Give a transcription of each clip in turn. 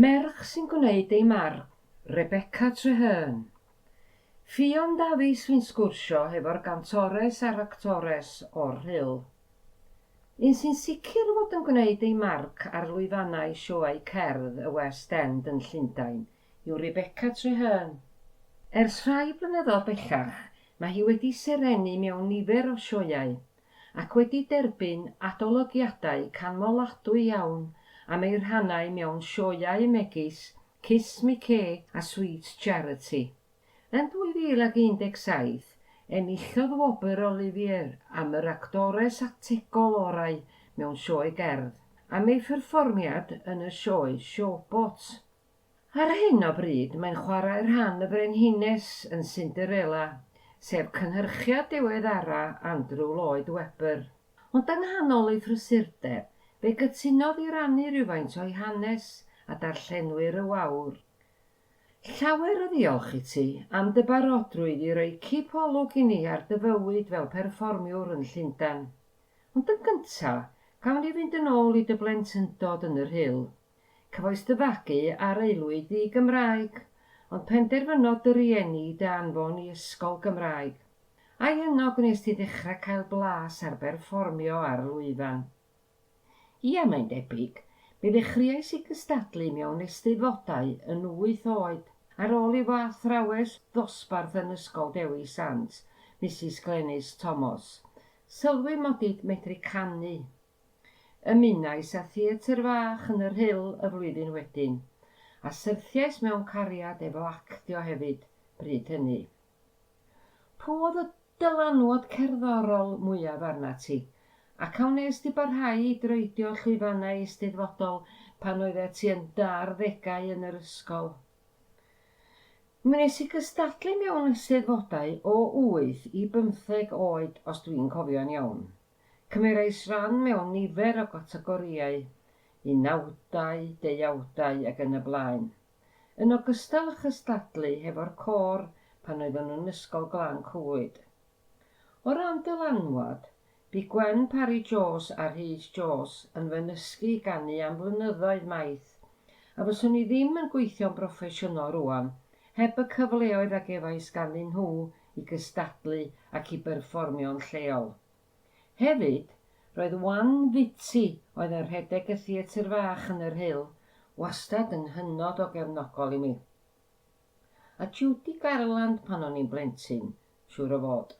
Merch sy'n gwneud ei marc, Rebecca Treherne. Ffion Davies fi'n sgwrsio hefo'r gantores a'r actores o'r Rhyl. Un sy'n sicr fod yn gwneud ei marc ar lwyfannau sioau cerdd y West End yn Llundain yw Rebecca Treherne. Ers rhai blynyddoedd bellach, mae hi wedi serenu mewn nifer o sioeau ac wedi derbyn adolygiadau canmoladwy iawn am ei rhannau mewn sioeau megis Kiss Me Kay a Sweet Charity. Yn 2017, enillodd wobr Olivier am yr actores ategol orau mewn sioe gerdd am ei pherfformiad yn y sioe Showboat. Ar hyn o bryd, mae'n chwarae rhan y frenhines yn Cinderella, sef cynhyrchiad diweddara Andrew Lloyd Webber. Ond yng nghanol ei phrysurdeb, fe gytunodd i rannu rhywfaint o'i hanes a darllenwyr y wawr. Llawer o ddiolch i ti am dy barodrwydd i roi cipolwg i ni ar dy fywyd fel perfformiwr yn Llundain. Ond yn gyntaf, gawn ni fynd yn ôl i dy blentyndod yn yr Rhyl. Cyfoes dy fagu ar aelwyd i Gymraeg, ond penderfynodd dy rieni dy anfon i ysgol Gymraeg. A'i yno gwnes ti ddechrau cael blas ar berfformio ar lwyfan. Ia, mae'n debyg, mi ddechreuais i gystadlu mewn eisteddfodau yn 8 oed, ar ôl i wathrawes ddosbarth yn ysgol Dewi Sant, Mrs Glenys Thomas. Sylwi mod i medru canu. Ymunais â theatr fach yn yr Rhyl y flwyddyn wedyn, a syrthiais mewn cariad efo actio hefyd bryd hynny. Pwy oedd y dylanwad cerddorol mwyaf arna ti, ac awn nes di barhau i droedio llwyfannau eisteddfodol pan oeddet ti yn 10 yn yr ysgol? Mi nes i gystadlu mewn eisteddfodau o 8 i 15 oed os dwi'n cofio'n iawn. Cymerais ran mewn nifer o gategoriau, unawdau, deuawdau ac yn y blaen. Yn ogystal â chystadlu hefo'r côr pan oeddwn nhw'n ysgol Glan Clwyd. O ran dylanwad, bu Gwen Parry Jones a Rhys Jones yn fy nysgu i ganu am flynyddoedd maith, a fyswn i ddim yn gweithio'n broffesiynol rwan, heb y cyfleoedd ag efais ganddyn nhw i gystadlu ac i berfformio'n lleol. Hefyd, roedd Wan Fiti oedd yn rhedeg y theatr fach yn yr Rhyl, wastad yn hynod o gefnogol i mi. A Judy Garland pan o'n i'n blentyn, siŵr o fod.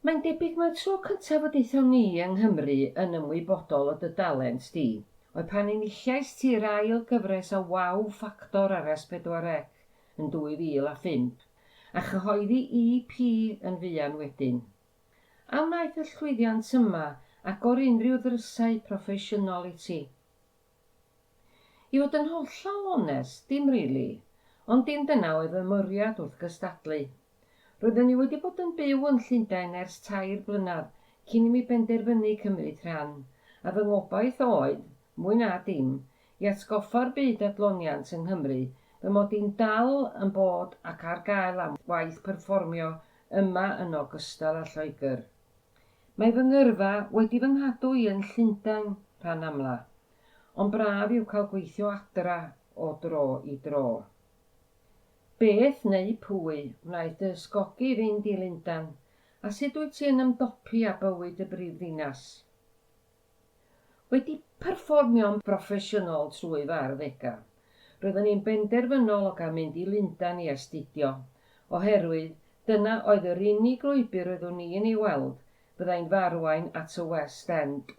Mae'n debyg mae'r tro cyntaf o deithio ni yng Nghymru yn ymwybodol o dy dalent di, oedd pan enillais ti'r ail gyfres o Wow Factor ar S4C yn 2005, a chyhoeddi EP yn fuan wedyn. A wnaeth y llwyddiant yma agor unrhyw ddrysau proffesiynol i ti? I fod yn hollol onest, dim rili, ond dim dyna oedd y myriad wrth gystadlu. Roeddwn ni wedi bod yn byw yn Llundain ers 3 blynedd cyn i mi benderfynu cymryd rhan, a fy ngobaith oedd, mwy na dim, i atgoffa'r byd adloniant yng Nghymru fy mod i'n dal yn bod ac ar gael am waith perfformio yma yn ogystal â Lloegr. Mae fy ngyrfa wedi fy nghadw i yn Llundain rhan amla, ond braf i'w cael gweithio adra o dro i dro. Beth neu pwy wnaeth dy ysgogi fynd i Lundain, a sut wyt ti yn ymdopi â bywyd y brifddinas? Wedi perfformio'n broffesiynol trwy fy arddega, roeddwn i'n benderfynol o gael mynd i Lundain i astudio, oherwydd dyna oedd yr unig lwybr roeddwn i yn ei weld byddai'n farwain at y West End.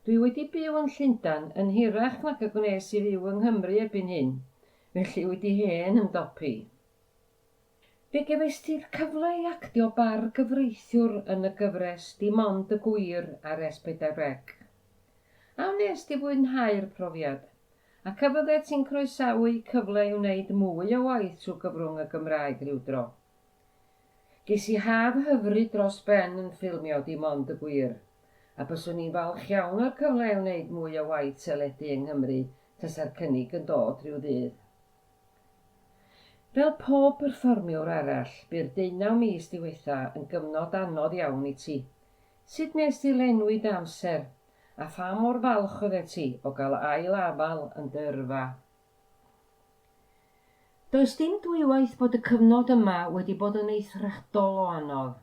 Dwi wedi byw yn Llundain yn hirach nac y gwnes i fyw yng Nghymru erbyn hyn, felly wedi hen ymdopi. Fe gefais ti'r cyfle i actio bar gyfreithiwr yn y gyfres Dim Ond y Gwir ar S4C. A wnes ti fwynhau'r profiad, ac a fyddet ti'n croesawu cyfle i wneud mwy o waith trwy gyfrwng y Gymraeg ryw dro. Ges i haf hyfryd dros ben yn ffilmio Dim Ond y Gwir, a byswn i'n falch iawn o'r cyfle i wneud mwy o waith teledu yng Nghymru tasa'r cynnig yn dod rhyw ddydd. Fel pob perfformiwr arall, bu'r 19 mis diwetha yn gyfnod anodd iawn i ti. Sut nes ti lenwi dy amser, a pha mor falch oeddet ti o gael ail afal yn dy yrfa. Does dim dwywaith bod y cyfnod yma wedi bod yn eithriadol o anodd.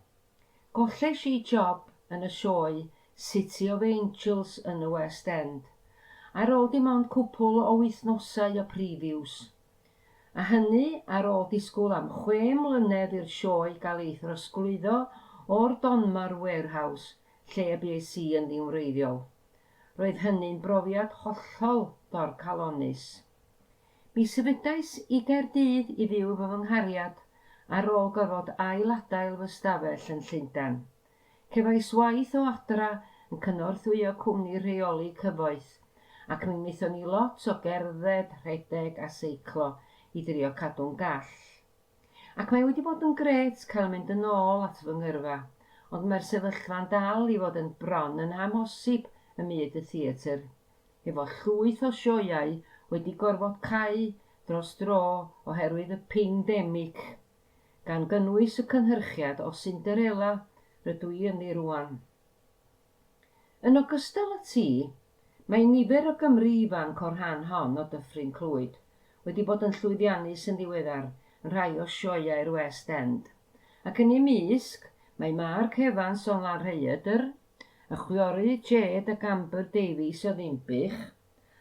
Golles i job yn y sioe City of Angels yn y West End, ar ôl dim ond cwpl o wythnosau o previews. A hynny ar ôl disgwyl am 6 mlynedd i'r sioe gael ei throsglwyddo o'r Donmar Warehouse, lle bues i yn ddiwreiddiol. Roedd hynny'n brofiad hollol dorcalonus. Mi sefydlais i Gaerdydd i fyw fy nghariad ar ôl gorfod ail-adael fy stafell yn Llundain. Cefais waith o adra yn cynorthwyo cwmni rheoli cyfoeth, ac mi wnaethon ni lot o gerdded, rhedeg a seiclo i drio cadw'n gall. Ac mae wedi bod yn gret cael mynd yn ôl at fy ngyrfa, ond mae'r sefyllfa'n dal i fod yn bron yn amhosib ym myd y theatr, efo llwyth o sioeau wedi gorfod cau dros dro oherwydd y pandemig, gan gynnwys y cynhyrchiad o Cinderella rydw i ynddi rwan. Yn ogystal â ti, mae nifer o Gymru ifanc o'r rhan hon o Dyffryn Clwyd wedi bod yn llwyddiannus yn ddiweddar yn rhai o sioeau'r West End, ac yn ymysg mae Mark Evans o Lanrhaeadr, y chwiorydd Jade ac Amber Davies o Ddimbych,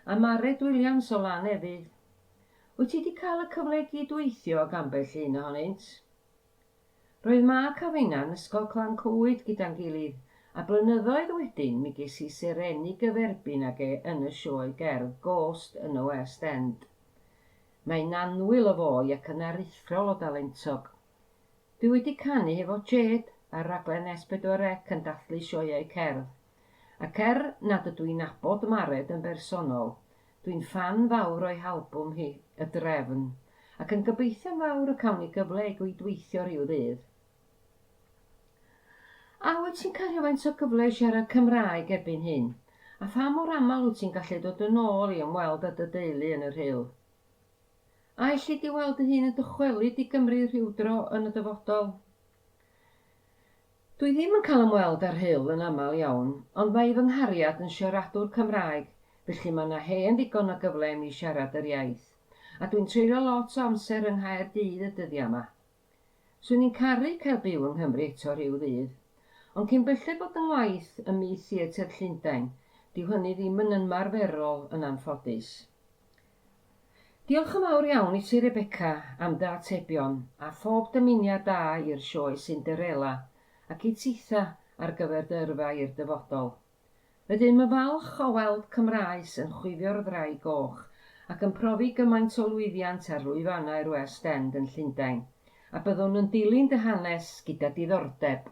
a Mared Williams o Lanefydd. Wyt ti wedi cael y cyfle i gydweithio ag ambell un ohonynt? Roedd Mark a finna'n ysgol Clan Clwyd gyda'n gilydd, a blynyddoedd wedyn mi ges i sereni gyferbyn ag yn y sioe gerdd Ghost yn y West End. Mae'n anwyl o foi ac yn aruthrol o dalentog. Dwi wedi canu efo Jade ar raglen S4C yn dathlu sioeau cerdd, ac nad ydw i'n nabod Mared yn bersonol, dwi'n ffan fawr o'i halbwm hi, Y Drefn, ac yn gobeithio'n fawr y cawn ni gyfle i gydweithio rhyw ddydd. A wyt ti'n cario faint o gyfle i siarad Cymraeg erbyn hyn, a pha mor aml wyt ti'n gallu dod yn ôl i ymweld â dy deulu yn y Rhyl? A elli di weld dy hun yn dychwelyd i Gymru rhywdro yn y dyfodol? Dwi ddim yn cael ymweld â'r Rhyl yn aml iawn, ond mae fy nghariad yn siaradwr Cymraeg, felly mae yna hen ddigon o gyfle i mi siarad yr iaith, a dwi'n treulio lot o amser yng Nghaerdydd y dyddiau yma. Swn i'n caru cael byw yng Nghymru eto rhyw ddydd, ond cyn belled bod yn waith ym myd theatr Llundain, dyw hynny ddim yn ymarferol yn anffodus. Diolch yn fawr iawn i ti Rebecca am dy atebion a phob dymuniad da i'r sioe Cinderella ac i titha ar gyfer dy yrfa i'r dyfodol. Rydym yn falch o weld Cymraes yn chwifio'r ddraig goch ac yn profi gymaint o lwyddiant ar lwyfannau'r West End yn Llundain, a byddwn yn dilyn dy hanes gyda diddordeb.